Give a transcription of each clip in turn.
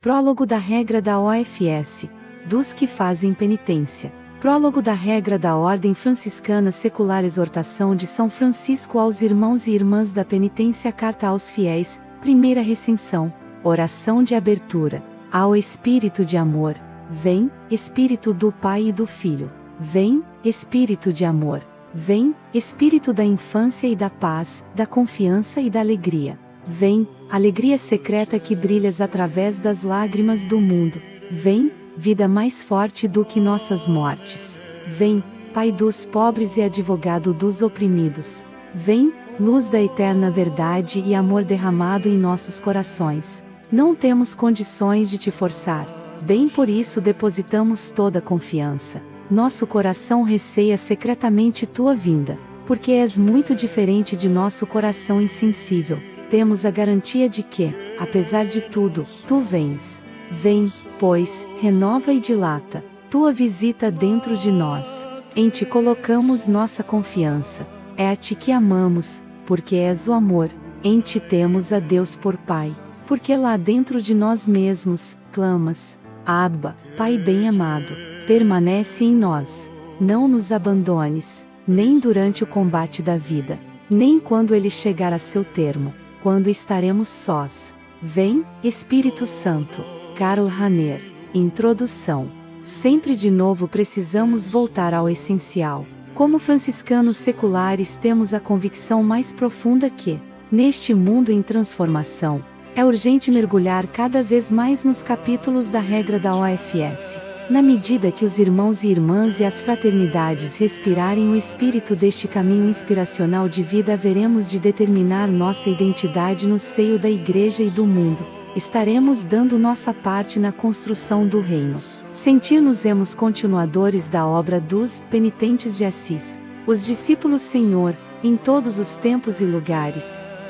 Prólogo da regra da OFS, dos que fazem penitência. Prólogo da regra da Ordem Franciscana Secular. Exortação de São Francisco aos irmãos e irmãs da penitência. Carta aos fiéis, primeira recensão. Oração de abertura. Ao Espírito de amor. Vem, Espírito do Pai e do Filho. Vem, Espírito de amor. Vem, Espírito da infância e da paz, da confiança e da alegria. Vem, alegria secreta que brilhas através das lágrimas do mundo. Vem, vida mais forte do que nossas mortes. Vem, Pai dos pobres e advogado dos oprimidos. Vem, luz da eterna verdade e amor derramado em nossos corações. Não temos condições de te forçar, bem por isso depositamos toda a confiança. Nosso coração receia secretamente tua vinda, porque és muito diferente de nosso coração insensível. Temos a garantia de que, apesar de tudo, tu vens. Vem, pois, renova e dilata tua visita dentro de nós. Em ti colocamos nossa confiança. É a ti que amamos, porque és o amor. Em ti temos a Deus por Pai, porque lá dentro de nós mesmos, clamas, Abba, Pai bem-amado, permanece em nós. Não nos abandones, nem durante o combate da vida, nem quando ele chegar a seu termo, quando estaremos sós. Vem, Espírito Santo. Karl Rahner. Introdução. Sempre de novo precisamos voltar ao essencial. Como franciscanos seculares temos a convicção mais profunda que, neste mundo em transformação, é urgente mergulhar cada vez mais nos capítulos da regra da OFS. Na medida que os irmãos e irmãs e as fraternidades respirarem o espírito deste caminho inspiracional de vida, haveremos de determinar nossa identidade no seio da Igreja e do mundo. Estaremos dando nossa parte na construção do reino. Sentir-nos-emos continuadores da obra dos penitentes de Assis. Os discípulos Senhor, em todos os tempos e lugares,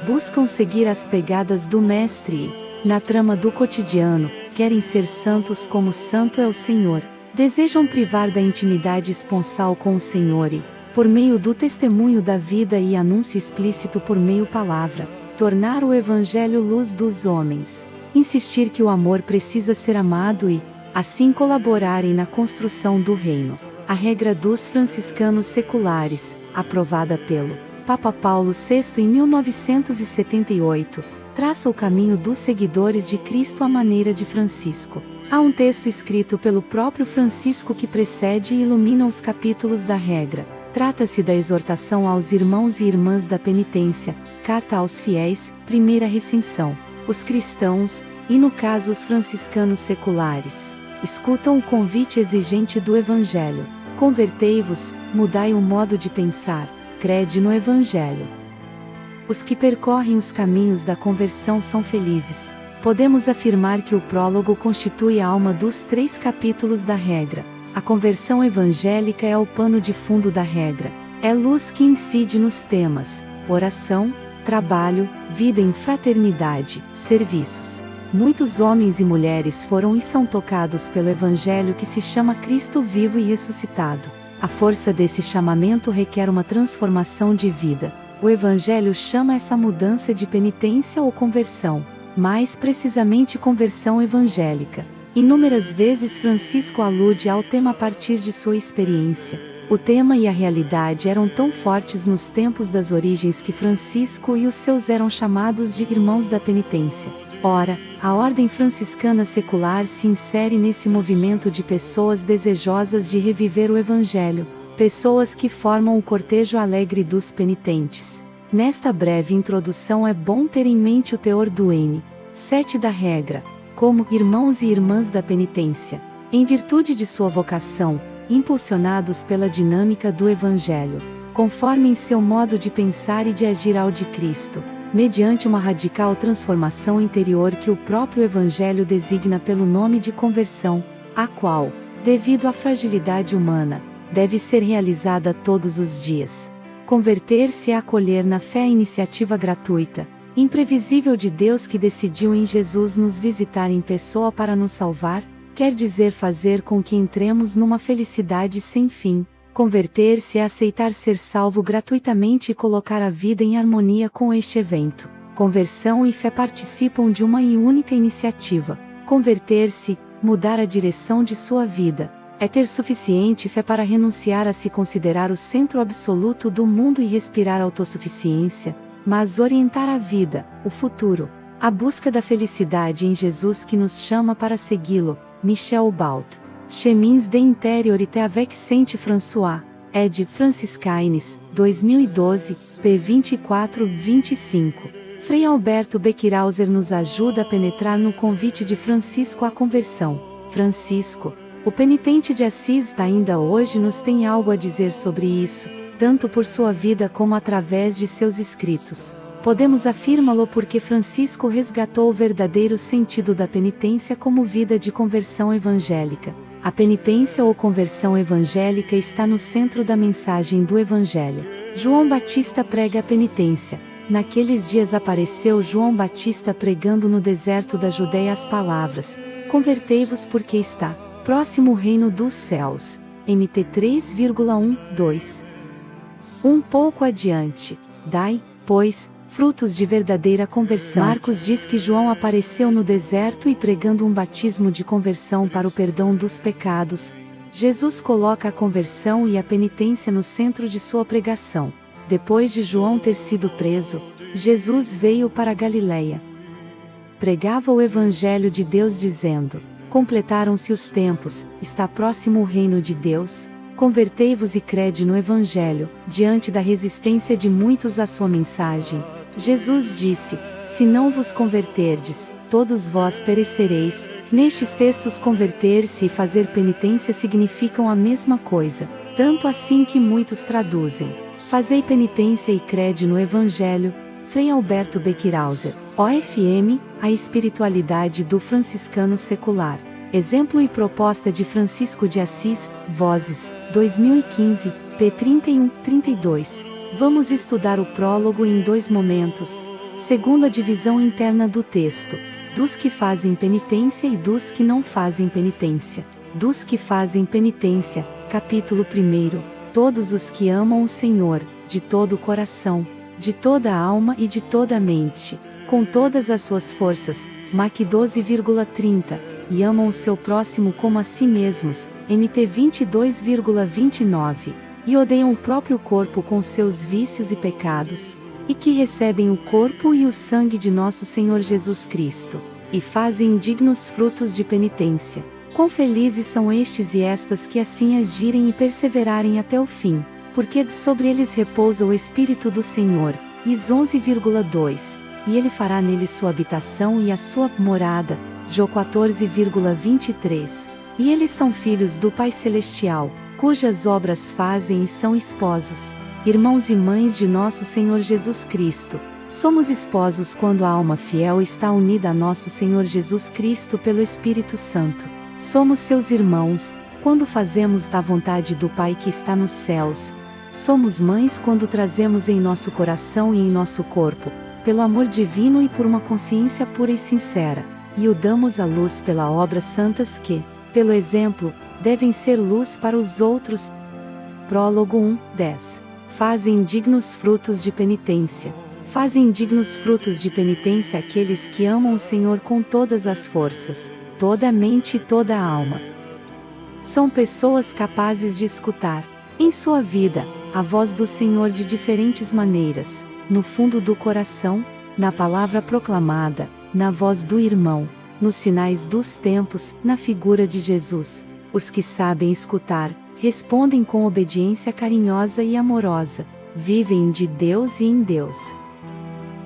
buscam seguir as pegadas do Mestre e, na trama do cotidiano, querem ser santos como santo é o Senhor. Desejam privar da intimidade esponsal com o Senhor e, por meio do testemunho da vida e anúncio explícito por meio palavra, tornar o Evangelho luz dos homens. Insistir que o amor precisa ser amado e, assim colaborarem na construção do reino. A regra dos franciscanos seculares, aprovada pelo Papa Paulo VI em 1978, traça o caminho dos seguidores de Cristo à maneira de Francisco. Há um texto escrito pelo próprio Francisco que precede e ilumina os capítulos da regra. Trata-se da exortação aos irmãos e irmãs da penitência, Carta aos Fiéis, primeira recensão. Os cristãos, e no caso os franciscanos seculares, escutam o convite exigente do Evangelho. Convertei-vos, mudai o modo de pensar, crede no Evangelho. Os que percorrem os caminhos da conversão são felizes. Podemos afirmar que o prólogo constitui a alma dos 3 capítulos da regra. A conversão evangélica é o pano de fundo da regra. É luz que incide nos temas: oração, trabalho, vida em fraternidade, serviços. Muitos homens e mulheres foram e são tocados pelo Evangelho que se chama Cristo vivo e ressuscitado. A força desse chamamento requer uma transformação de vida. O Evangelho chama essa mudança de penitência ou conversão, mais precisamente conversão evangélica. Inúmeras vezes Francisco alude ao tema a partir de sua experiência. O tema e a realidade eram tão fortes nos tempos das origens que Francisco e os seus eram chamados de irmãos da penitência. Ora, a ordem franciscana secular se insere nesse movimento de pessoas desejosas de reviver o Evangelho, pessoas que formam o cortejo alegre dos penitentes. Nesta breve introdução é bom ter em mente o teor do N7 da regra, como irmãos e irmãs da penitência, em virtude de sua vocação, impulsionados pela dinâmica do Evangelho, conformem seu modo de pensar e de agir ao de Cristo, mediante uma radical transformação interior que o próprio Evangelho designa pelo nome de conversão, a qual, devido à fragilidade humana, deve ser realizada todos os dias. Converter-se é acolher na fé a iniciativa gratuita, imprevisível de Deus que decidiu em Jesus nos visitar em pessoa para nos salvar, quer dizer fazer com que entremos numa felicidade sem fim. Converter-se é aceitar ser salvo gratuitamente e colocar a vida em harmonia com este evento. Conversão e fé participam de uma e única iniciativa. Converter-se, mudar a direção de sua vida, é ter suficiente fé para renunciar a se considerar o centro absoluto do mundo e respirar autossuficiência, mas orientar a vida, o futuro, a busca da felicidade em Jesus que nos chama para segui-lo. Michel Bault. Chemins de intériorité avec Saint-François, ed. Franciscaines, 2012, p. 24-25. Frei Alberto Becquirauser nos ajuda a penetrar no convite de Francisco à conversão. Francisco, o penitente de Assis ainda hoje nos tem algo a dizer sobre isso, tanto por sua vida como através de seus escritos. Podemos afirmá-lo porque Francisco resgatou o verdadeiro sentido da penitência como vida de conversão evangélica. A penitência ou conversão evangélica está no centro da mensagem do Evangelho. João Batista prega a penitência. Naqueles dias apareceu João Batista pregando no deserto da Judéia as palavras: convertei-vos porque está próximo o reino dos céus. MT 3,12. Um pouco adiante, dai, pois, frutos de verdadeira conversão. Marcos diz que João apareceu no deserto e pregando um batismo de conversão para o perdão dos pecados. Jesus coloca a conversão e a penitência no centro de sua pregação. Depois de João ter sido preso, Jesus veio para a Galileia. Pregava o Evangelho de Deus dizendo: completaram-se os tempos, está próximo o reino de Deus. Convertei-vos e crede no Evangelho. Diante da resistência de muitos à sua mensagem, Jesus disse: se não vos converterdes, todos vós perecereis. Nestes textos, converter-se e fazer penitência significam a mesma coisa, tanto assim que muitos traduzem: fazei penitência e crede no Evangelho. Frei Alberto Becquirauser, OFM, a espiritualidade do franciscano secular. Exemplo e proposta de Francisco de Assis, Vozes, 2015, p. 31-32. Vamos estudar o prólogo em dois momentos, segundo a divisão interna do texto, dos que fazem penitência e dos que não fazem penitência. Dos que fazem penitência, capítulo 1. Todos os que amam o Senhor, de todo o coração, de toda a alma e de toda a mente, com todas as suas forças, Mac 12,30, e amam o seu próximo como a si mesmos, MT 22,29, e odeiam o próprio corpo com seus vícios e pecados, e que recebem o corpo e o sangue de nosso Senhor Jesus Cristo, e fazem dignos frutos de penitência. Quão felizes são estes e estas que assim agirem e perseverarem até o fim, porque sobre eles repousa o Espírito do Senhor. Is 11,2, e ele fará neles sua habitação e a sua morada. Jó 14,23. E eles são filhos do Pai Celestial, cujas obras fazem e são esposos. Irmãos e mães de nosso Senhor Jesus Cristo, somos esposos quando a alma fiel está unida a nosso Senhor Jesus Cristo pelo Espírito Santo. Somos seus irmãos, quando fazemos a vontade do Pai que está nos céus. Somos mães quando trazemos em nosso coração e em nosso corpo, pelo amor divino e por uma consciência pura e sincera, e o damos à luz pela obras santas que, pelo exemplo, devem ser luz para os outros. Prólogo 1:10. Fazem dignos frutos de penitência. Fazem dignos frutos de penitência aqueles que amam o Senhor com todas as forças, toda a mente e toda a alma. São pessoas capazes de escutar, em sua vida, a voz do Senhor de diferentes maneiras, no fundo do coração, na palavra proclamada, na voz do irmão, nos sinais dos tempos, na figura de Jesus. Os que sabem escutar, respondem com obediência carinhosa e amorosa, vivem de Deus e em Deus.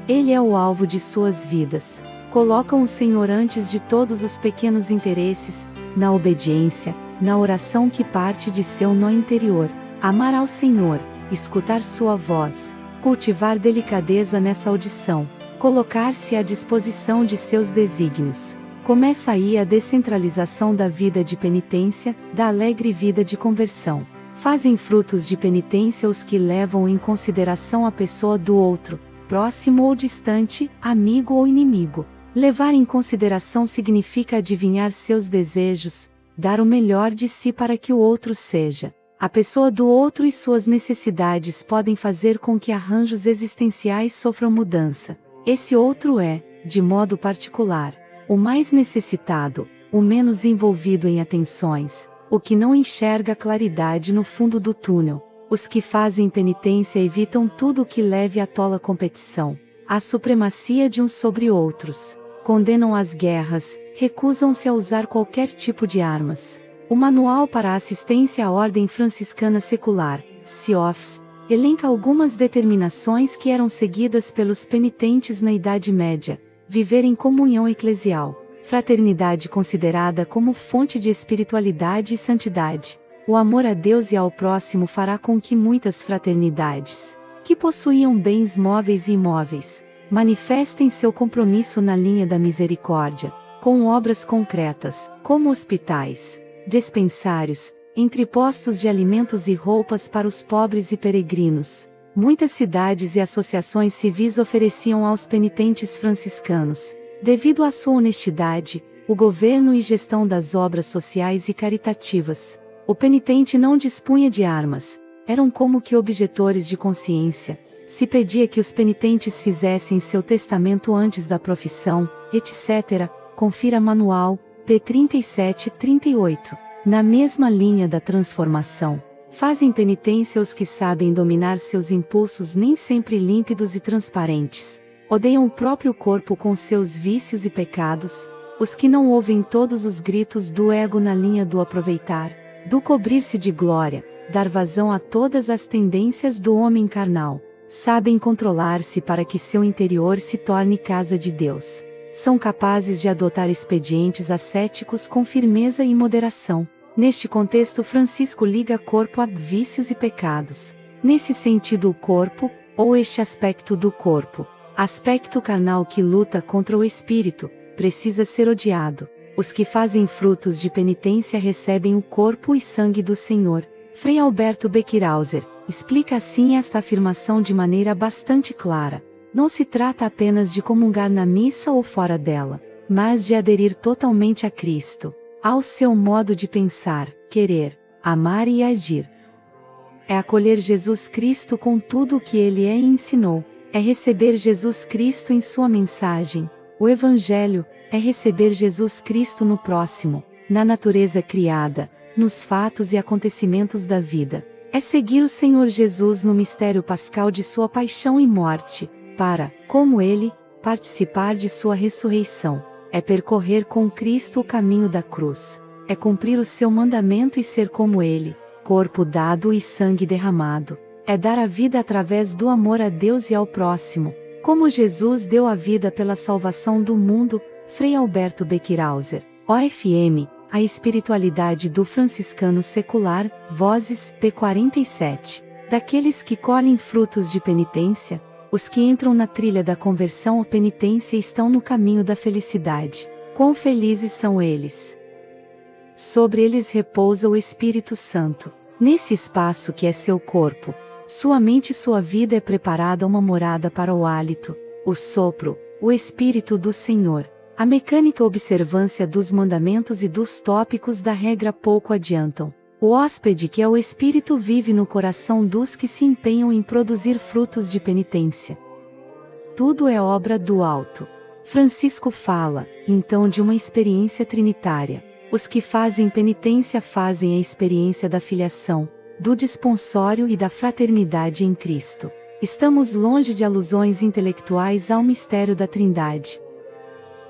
Ele é o alvo de suas vidas. Colocam o Senhor antes de todos os pequenos interesses, na obediência, na oração que parte de seu nó interior. Amar ao Senhor, escutar sua voz, cultivar delicadeza nessa audição, colocar-se à disposição de seus desígnios. Começa aí a descentralização da vida de penitência, da alegre vida de conversão. Fazem frutos de penitência os que levam em consideração a pessoa do outro, próximo ou distante, amigo ou inimigo. Levar em consideração significa adivinhar seus desejos, dar o melhor de si para que o outro seja. A pessoa do outro e suas necessidades podem fazer com que arranjos existenciais sofram mudança. Esse outro é, de modo particular, o mais necessitado, o menos envolvido em atenções, o que não enxerga a claridade no fundo do túnel. Os que fazem penitência evitam tudo o que leve à tola competição, à supremacia de uns sobre outros, condenam as guerras, recusam-se a usar qualquer tipo de armas. O Manual para a Assistência à Ordem Franciscana Secular, CIOFS, elenca algumas determinações que eram seguidas pelos penitentes na Idade Média: viver em comunhão eclesial, fraternidade considerada como fonte de espiritualidade e santidade. O amor a Deus e ao próximo fará com que muitas fraternidades, que possuíam bens móveis e imóveis, manifestem seu compromisso na linha da misericórdia, com obras concretas, como hospitais, dispensários, entrepostos de alimentos e roupas para os pobres e peregrinos. Muitas cidades e associações civis ofereciam aos penitentes franciscanos, devido à sua honestidade, o governo e gestão das obras sociais e caritativas. O penitente não dispunha de armas, eram como que objetores de consciência. Se pedia que os penitentes fizessem seu testamento antes da profissão, etc. Confira Manual, p. 37-38. Na mesma linha da transformação, fazem penitência os que sabem dominar seus impulsos nem sempre límpidos e transparentes, odeiam o próprio corpo com seus vícios e pecados, os que não ouvem todos os gritos do ego na linha do aproveitar, do cobrir-se de glória, dar vazão a todas as tendências do homem carnal, sabem controlar-se para que seu interior se torne casa de Deus. São capazes de adotar expedientes ascéticos com firmeza e moderação. Neste contexto, Francisco liga corpo a vícios e pecados. Nesse sentido, o corpo, ou este aspecto do corpo, aspecto carnal que luta contra o espírito, precisa ser odiado. Os que fazem frutos de penitência recebem o corpo e sangue do Senhor. Frei Alberto Becquerauser explica assim esta afirmação de maneira bastante clara. Não se trata apenas de comungar na missa ou fora dela, mas de aderir totalmente a Cristo, ao seu modo de pensar, querer, amar e agir. É acolher Jesus Cristo com tudo o que ele é e ensinou. É receber Jesus Cristo em sua mensagem. O Evangelho é receber Jesus Cristo no próximo, na natureza criada, nos fatos e acontecimentos da vida. É seguir o Senhor Jesus no mistério pascal de sua paixão e morte, para, como ele, participar de sua ressurreição. É percorrer com Cristo o caminho da cruz. É cumprir o seu mandamento e ser como ele, corpo dado e sangue derramado. É dar a vida através do amor a Deus e ao próximo, como Jesus deu a vida pela salvação do mundo. Frei Alberto Becquerauser, OFM, A Espiritualidade do Franciscano Secular, Vozes, p. 47. Daqueles que colhem frutos de penitência, os que entram na trilha da conversão ou penitência estão no caminho da felicidade. Quão felizes são eles! Sobre eles repousa o Espírito Santo. Nesse espaço que é seu corpo, sua mente e sua vida é preparada uma morada para o hálito, o sopro, o Espírito do Senhor. A mecânica observância dos mandamentos e dos tópicos da regra pouco adiantam. O hóspede que é o Espírito vive no coração dos que se empenham em produzir frutos de penitência. Tudo é obra do alto. Francisco fala, então, de uma experiência trinitária. Os que fazem penitência fazem a experiência da filiação, do desponsório e da fraternidade em Cristo. Estamos longe de alusões intelectuais ao mistério da Trindade.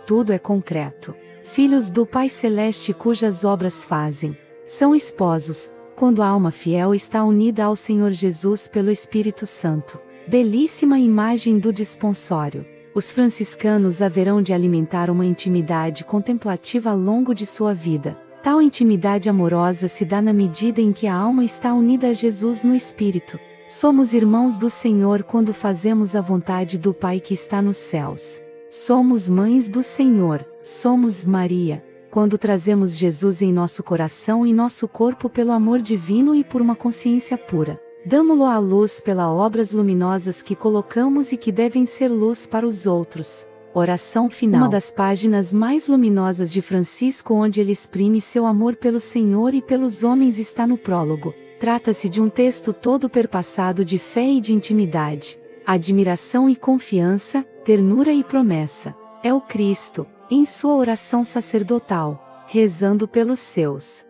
Tudo é concreto. Filhos do Pai Celeste cujas obras fazem. São esposos, quando a alma fiel está unida ao Senhor Jesus pelo Espírito Santo. Belíssima imagem do desponsório. Os franciscanos haverão de alimentar uma intimidade contemplativa ao longo de sua vida. Tal intimidade amorosa se dá na medida em que a alma está unida a Jesus no Espírito. Somos irmãos do Senhor quando fazemos a vontade do Pai que está nos céus. Somos mães do Senhor, somos Maria, quando trazemos Jesus em nosso coração e nosso corpo pelo amor divino e por uma consciência pura. Damo-lo à luz pelas obras luminosas que colocamos e que devem ser luz para os outros. Oração final. Uma das páginas mais luminosas de Francisco onde ele exprime seu amor pelo Senhor e pelos homens está no prólogo. Trata-se de um texto todo perpassado de fé e de intimidade, admiração e confiança, ternura e promessa. É o Cristo, em sua oração sacerdotal, rezando pelos seus.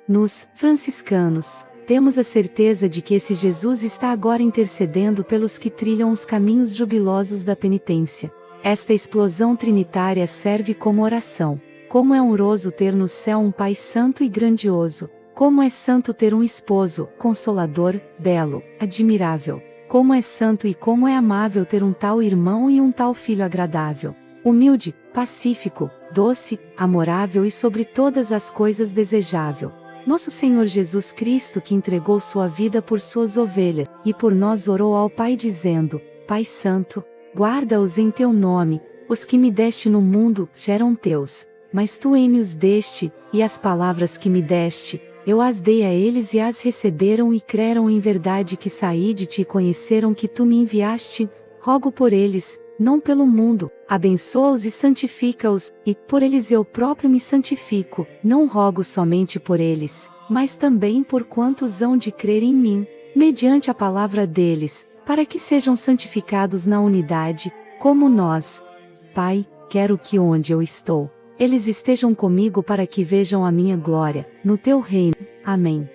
Nos franciscanos, temos a certeza de que esse Jesus está agora intercedendo pelos que trilham os caminhos jubilosos da penitência. Esta explosão trinitária serve como oração. Como é honroso ter no céu um Pai santo e grandioso. Como é santo ter um esposo, consolador, belo, admirável. Como é santo e como é amável ter um tal irmão e um tal filho agradável. Humilde, pacífico, doce, amorável e sobre todas as coisas desejável. Nosso Senhor Jesus Cristo, que entregou sua vida por suas ovelhas, e por nós orou ao Pai dizendo: Pai Santo, guarda-os em teu nome, os que me deste no mundo, eram teus, mas tu me os deste, e as palavras que me deste, eu as dei a eles e as receberam e creram em verdade que saí de ti e conheceram que tu me enviaste. Rogo por eles, não pelo mundo, abençoa-os e santifica-os, e por eles eu próprio me santifico. Não rogo somente por eles, mas também por quantos hão de crer em mim, mediante a palavra deles, para que sejam santificados na unidade, como nós. Pai, quero que onde eu estou, eles estejam comigo para que vejam a minha glória, no teu reino. Amém.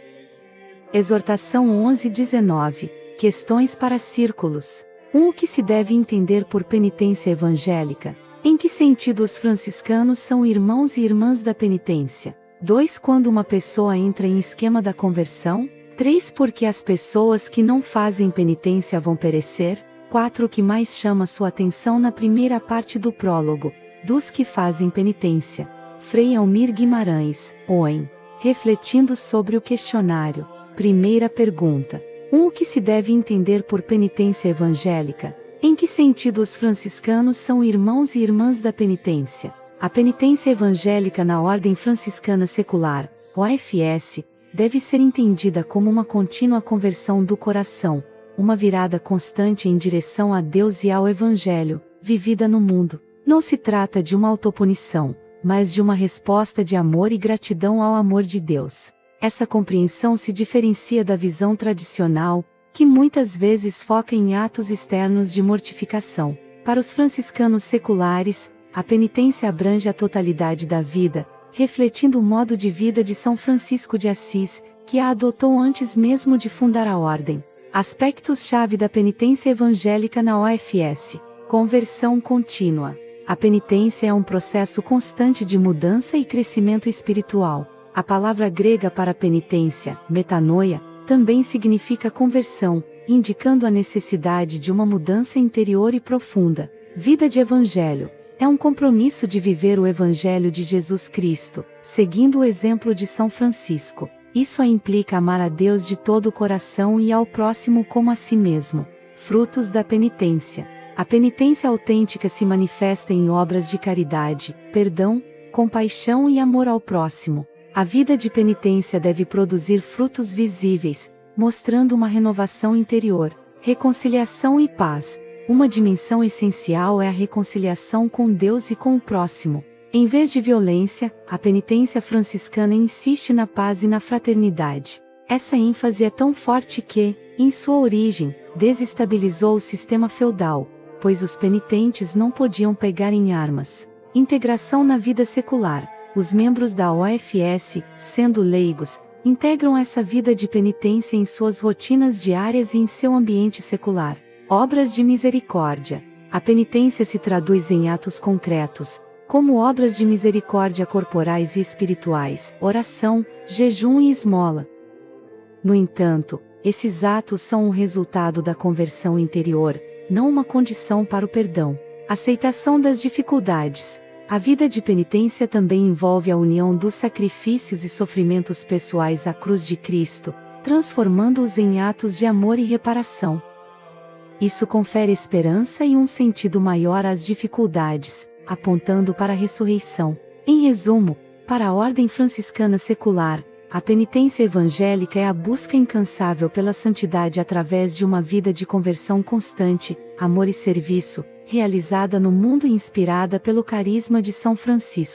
Exortação 11:19. Questões para círculos. O que se deve entender por penitência evangélica? Em que sentido os franciscanos são irmãos e irmãs da penitência? 2. Quando uma pessoa entra em esquema da conversão? 3. Porque as pessoas que não fazem penitência vão perecer? 4. O que mais chama sua atenção na primeira parte do prólogo, dos que fazem penitência? Frei Almir Guimarães, OEM. Refletindo sobre o questionário. Primeira pergunta. O que se deve entender por penitência evangélica? Em que sentido os franciscanos são irmãos e irmãs da penitência? A penitência evangélica na Ordem Franciscana Secular, OFS, deve ser entendida como uma contínua conversão do coração, uma virada constante em direção a Deus e ao Evangelho, vivida no mundo. Não se trata de uma autopunição, mas de uma resposta de amor e gratidão ao amor de Deus. Essa compreensão se diferencia da visão tradicional, que muitas vezes foca em atos externos de mortificação. Para os franciscanos seculares, a penitência abrange a totalidade da vida, refletindo o modo de vida de São Francisco de Assis, que a adotou antes mesmo de fundar a ordem. Aspectos-chave da penitência evangélica na OFS. Conversão contínua. A penitência é um processo constante de mudança e crescimento espiritual. A palavra grega para penitência, metanoia, também significa conversão, indicando a necessidade de uma mudança interior e profunda. Vida de Evangelho. É um compromisso de viver o Evangelho de Jesus Cristo, seguindo o exemplo de São Francisco. Isso implica amar a Deus de todo o coração e ao próximo como a si mesmo. Frutos da penitência. A penitência autêntica se manifesta em obras de caridade, perdão, compaixão e amor ao próximo. A vida de penitência deve produzir frutos visíveis, mostrando uma renovação interior, reconciliação e paz. Uma dimensão essencial é a reconciliação com Deus e com o próximo. Em vez de violência, a penitência franciscana insiste na paz e na fraternidade. Essa ênfase é tão forte que, em sua origem, desestabilizou o sistema feudal, pois os penitentes não podiam pegar em armas. Integração na vida secular. Os membros da OFS, sendo leigos, integram essa vida de penitência em suas rotinas diárias e em seu ambiente secular. Obras de misericórdia. A penitência se traduz em atos concretos, como obras de misericórdia corporais e espirituais, oração, jejum e esmola. No entanto, esses atos são o resultado da conversão interior, não uma condição para o perdão. Aceitação das dificuldades. A vida de penitência também envolve a união dos sacrifícios e sofrimentos pessoais à cruz de Cristo, transformando-os em atos de amor e reparação. Isso confere esperança e um sentido maior às dificuldades, apontando para a ressurreição. Em resumo, para a Ordem Franciscana Secular, a penitência evangélica é a busca incansável pela santidade através de uma vida de conversão constante, amor e serviço, realizada no mundo e inspirada pelo carisma de São Francisco.